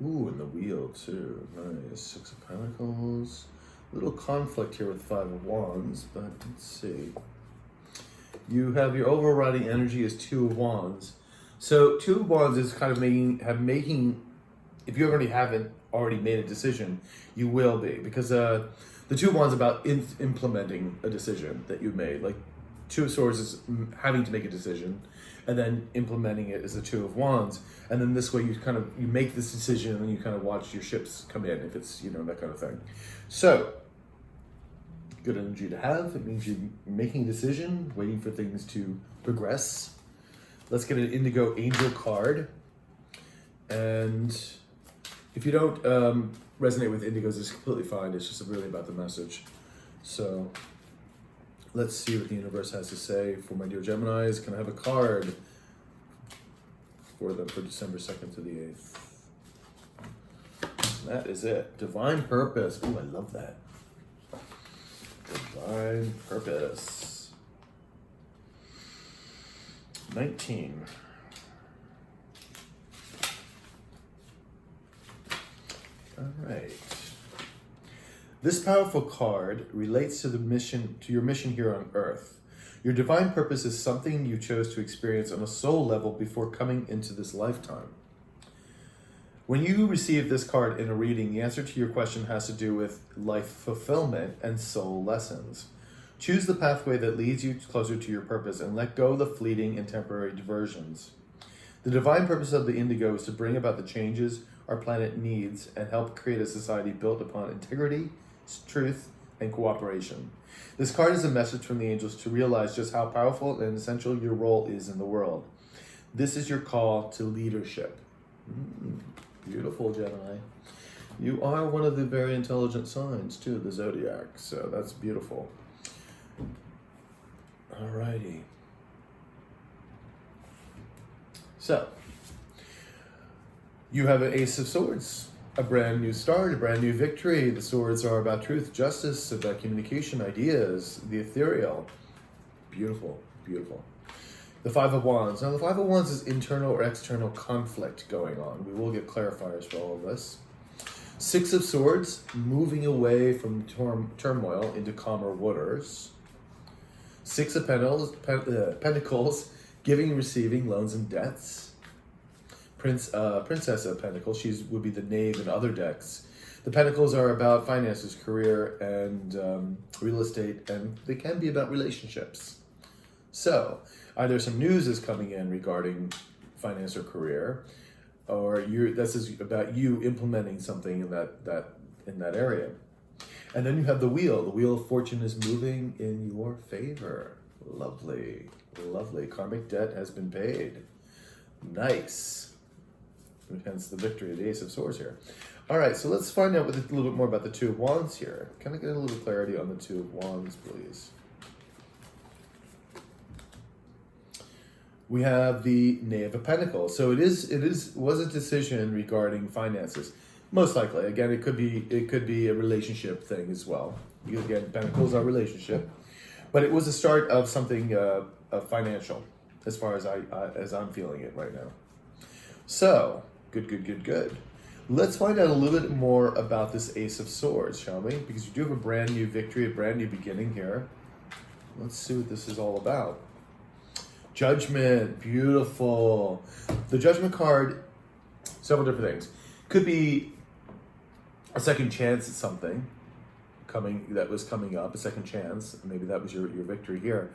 Ooh, and the wheel too. Nice. Six of Pentacles. Little conflict here with Five of Wands, but let's see. You have your overriding energy is Two of Wands. So Two of Wands is kind of making, if you haven't already made a decision, you will be, because the Two of Wands is about implementing a decision that you made. Like Two of Swords is having to make a decision, and then implementing it is the Two of Wands. And then this way you make this decision and you kind of watch your ships come in, if it's, that kind of thing. So, good energy to have. It means you're making a decision, waiting for things to progress. Let's get an Indigo Angel card. And if you don't resonate with Indigos, it's completely fine. It's just really about the message. So let's see what the universe has to say for my dear Geminis. Can I have a card for them for December 2nd to the 8th? That is it. Divine Purpose. Ooh, I love that. Divine Purpose. 19. All right. This powerful card relates to your mission here on Earth. Your divine purpose is something you chose to experience on a soul level before coming into this lifetime. When you receive this card in a reading, the answer to your question has to do with life fulfillment and soul lessons. Choose the pathway that leads you closer to your purpose and let go of the fleeting and temporary diversions. The divine purpose of the Indigo is to bring about the changes our planet needs and help create a society built upon integrity, truth, and cooperation. This card is a message from the angels to realize just how powerful and essential your role is in the world. This is your call to leadership. Beautiful, Gemini. You are one of the very intelligent signs, too, the zodiac, so that's beautiful. Alrighty. So, you have an Ace of Swords, a brand new start, a brand new victory. The swords are about truth, justice, about communication, ideas, the ethereal. Beautiful, beautiful. The Five of Wands. Now, the Five of Wands is internal or external conflict going on. We will get clarifiers for all of this. Six of Swords, moving away from turmoil into calmer waters. Six of Pentacles, giving and receiving loans and debts. Princess of Pentacles, she would be the Knave in other decks. The Pentacles are about finances, career, and real estate, and they can be about relationships. So, either some news is coming in regarding finance or career, or this is about you implementing something in that area. And then you have the Wheel. The Wheel of Fortune is moving in your favor. Lovely, lovely. Karmic debt has been paid. Nice. Hence the victory of the Ace of Swords here. All right, so let's find out a little bit more about the Two of Wands here. Can I get a little clarity on the Two of Wands, please? We have the Knave of Pentacles. So it was a decision regarding finances. Most likely. Again, it could be a relationship thing as well. Again, Pentacles are relationship, but it was the start of something financial, as far as I'm feeling it right now. So good. Let's find out a little bit more about this Ace of Swords, shall we? Because you do have a brand new victory, a brand new beginning here. Let's see what this is all about. Judgment, beautiful. The Judgment card several different things. Could be a second chance at something that was coming up, a second chance. Maybe that was your victory here.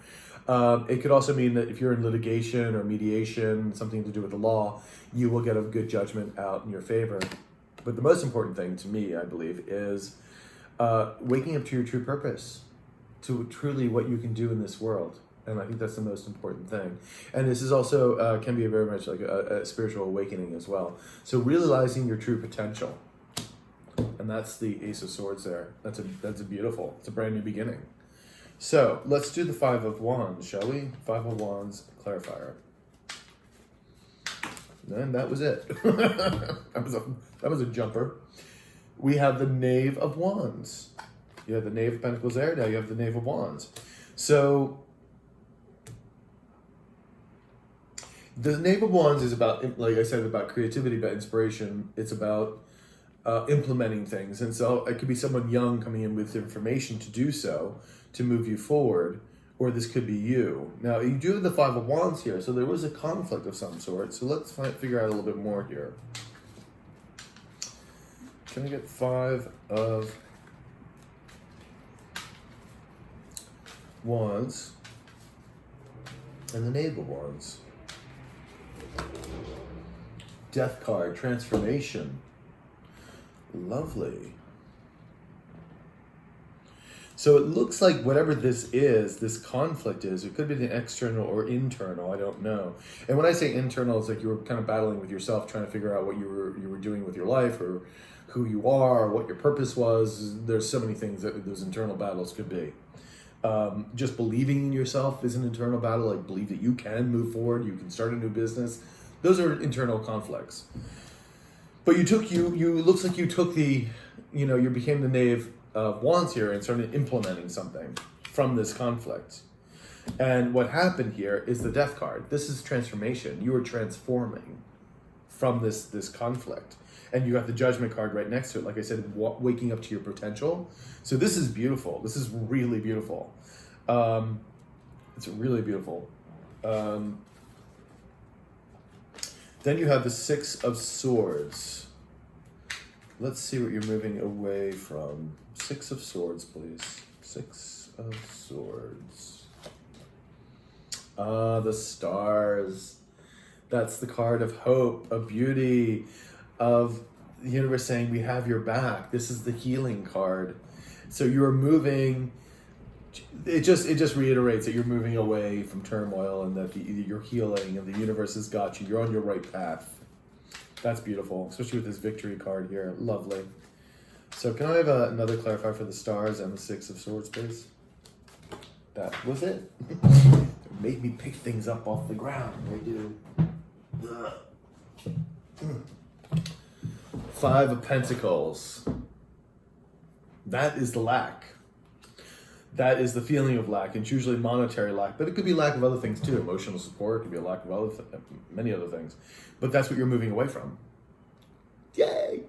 It could also mean that if you're in litigation or mediation, something to do with the law, you will get a good judgment out in your favor. But the most important thing to me, I believe, is waking up to your true purpose, to truly what you can do in this world. And I think that's the most important thing. And this is also, can be very much like a spiritual awakening as well. So realizing your true potential. And that's the Ace of Swords there. That's a beautiful, it's a brand new beginning. So let's do the Five of Wands, shall we? Five of Wands clarifier. And that was it. that was a jumper. We have the Knave of Wands. You have the Knave of Pentacles there. Now you have the Knave of Wands. So the Knave of Wands is about, like I said, about creativity, about inspiration. It's about implementing things. And so it could be someone young coming in with information to do so, to move you forward, or this could be you. Now, you do have the Five of Wands here, so there was a conflict of some sort. So let's figure out a little bit more here. Can I get Five of Wands and the Knave of Wands? Death card, transformation. Lovely. So it looks like whatever this is, this conflict is, it could be the external or internal, I don't know. And when I say internal, it's like you were kind of battling with yourself, trying to figure out what you were doing with your life, or who you are, or what your purpose was. There's so many things that those internal battles could be. Just believing in yourself is an internal battle, like believe that you can move forward, you can start a new business. Those are internal conflicts. But you looks like you took you became the Knave of Wands here and started implementing something from this conflict. And what happened here is the Death card. This is transformation. You are transforming from this conflict. And you got the Judgment card right next to it. Like I said, waking up to your potential. So this is beautiful. This is really beautiful. It's really beautiful. Then you have the Six of Swords. Let's see what you're moving away from. Six of Swords, please. Six of Swords. The stars. That's the card of hope, of beauty, of the universe saying we have your back. This is the healing card. So you're moving. It just reiterates that you're moving away from turmoil and that you're healing and the universe has got you. You're on your right path. That's beautiful, especially with this victory card here. Lovely. So can I have another clarifier for the stars and the Six of Swords, please? That was it. It made me pick things up off the ground. They do. Five of Pentacles. That is the lack. That is the feeling of lack. It's usually monetary lack, but it could be lack of other things too. Emotional support, it could be a lack of many other things. But that's what you're moving away from. Yay!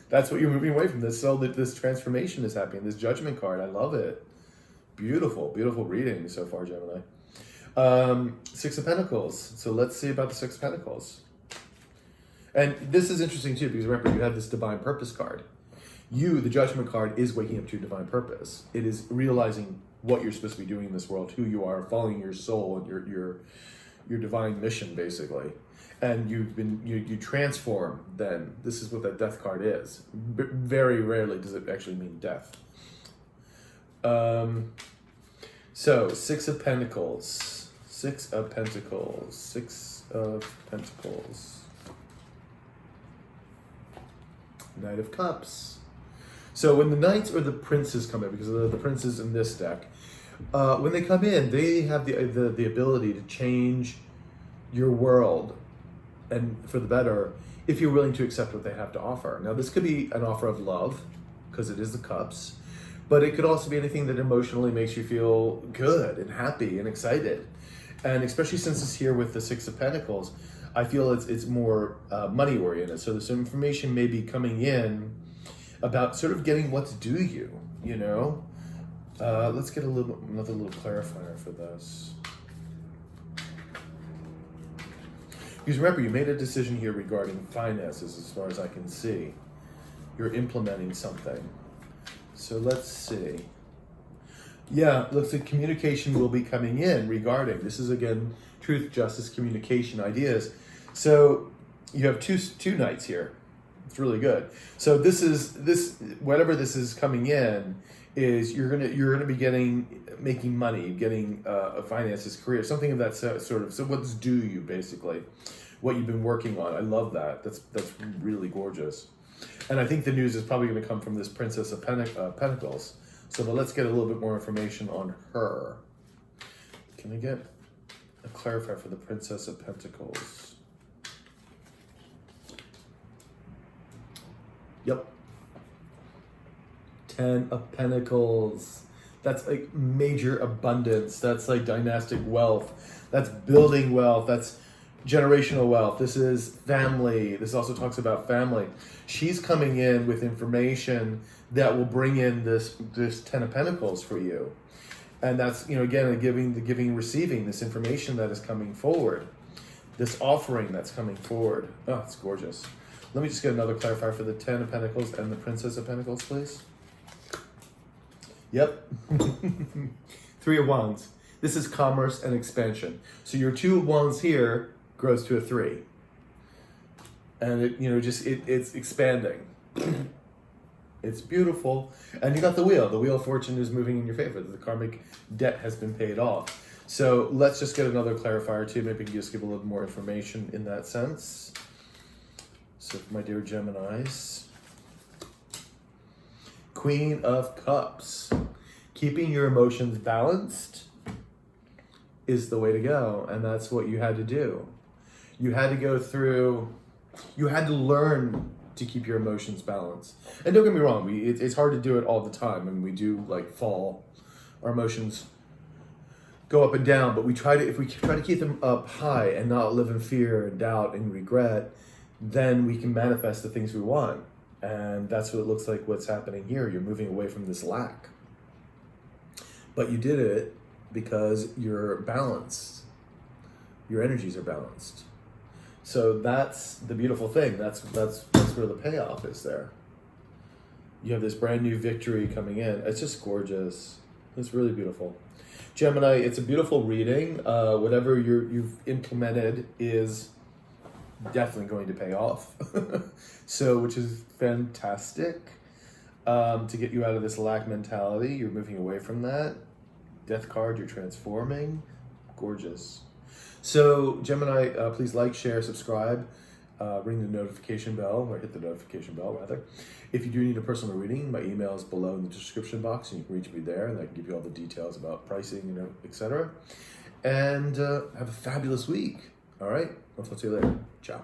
That's what you're moving away from. So this transformation is happening. This Judgment card, I love it. Beautiful, beautiful reading so far, Gemini. Six of Pentacles. So let's see about the Six of Pentacles. And this is interesting too, because remember, you have this Divine Purpose card. You, the Judgment card, is waking up to your divine purpose. It is realizing what you're supposed to be doing in this world, who you are, following your soul and your divine mission, basically. And you transform then. This is what that Death card is. Very rarely does it actually mean death. So, Six of Pentacles. Six of Pentacles. Six of Pentacles. Knight of Cups. So when the knights or the princes come in, because the princes in this deck, when they come in, they have the ability to change your world and for the better if you're willing to accept what they have to offer. Now this could be an offer of love, because it is the cups, but it could also be anything that emotionally makes you feel good and happy and excited. And especially since it's here with the Six of Pentacles, I feel it's more money oriented. So this information may be coming in about sort of getting what's due you, you know? Let's get another little clarifier for this. Because remember, you made a decision here regarding finances as far as I can see. You're implementing something. So let's see. Yeah, looks like communication will be coming in regarding, this is again, truth, justice, communication, ideas. So you have two nights here. It's really good. So whatever this is coming in is you're gonna be making money, getting a finances, career, something of that sort of. So what's due you basically, what you've been working on. I love that. That's really gorgeous. And I think the news is probably going to come from this Princess of Pentacles. So but let's get a little bit more information on her. Can I get a clarifier for the Princess of Pentacles? Yep. 10 of Pentacles. That's like major abundance. That's like dynastic wealth. That's building wealth. That's generational wealth. This is family. This also talks about family. She's coming in with information that will bring in this 10 of Pentacles for you. And that's, again, the giving and receiving, this information that is coming forward. This offering that's coming forward. Oh, it's gorgeous. Let me just get another clarifier for the 10 of Pentacles and the Princess of Pentacles, please. Yep. 3 of Wands. This is commerce and expansion. So your 2 of Wands here grows to a 3. And it's expanding. It's beautiful. And you got the wheel. The wheel of fortune is moving in your favor. The karmic debt has been paid off. So let's just get another clarifier too. Maybe you can just give a little more information in that sense. So my dear Geminis. Queen of Cups. Keeping your emotions balanced is the way to go. And that's what you had to do. You had to go through, you had to learn to keep your emotions balanced. And don't get me wrong, it's hard to do it all the time. I mean, we do fall. Our emotions go up and down, but if we try to keep them up high and not live in fear and doubt and regret, then we can manifest the things we want. And that's what it looks like what's happening here. You're moving away from this lack. But you did it because you're balanced. Your energies are balanced. So that's the beautiful thing. That's where the payoff is there. You have this brand new victory coming in. It's just gorgeous. It's really beautiful. Gemini, it's a beautiful reading. Whatever you've implemented is definitely going to pay off. So, which is fantastic. To get you out of this lack mentality. You're moving away from that. Death card, you're transforming. Gorgeous. So, Gemini, please like, share, subscribe, ring the notification bell, or hit the notification bell, rather. If you do need a personal reading, my email is below in the description box, and you can reach me there, and I can give you all the details about pricing, etc. And have a fabulous week. All right? I'll talk to you later. Ciao.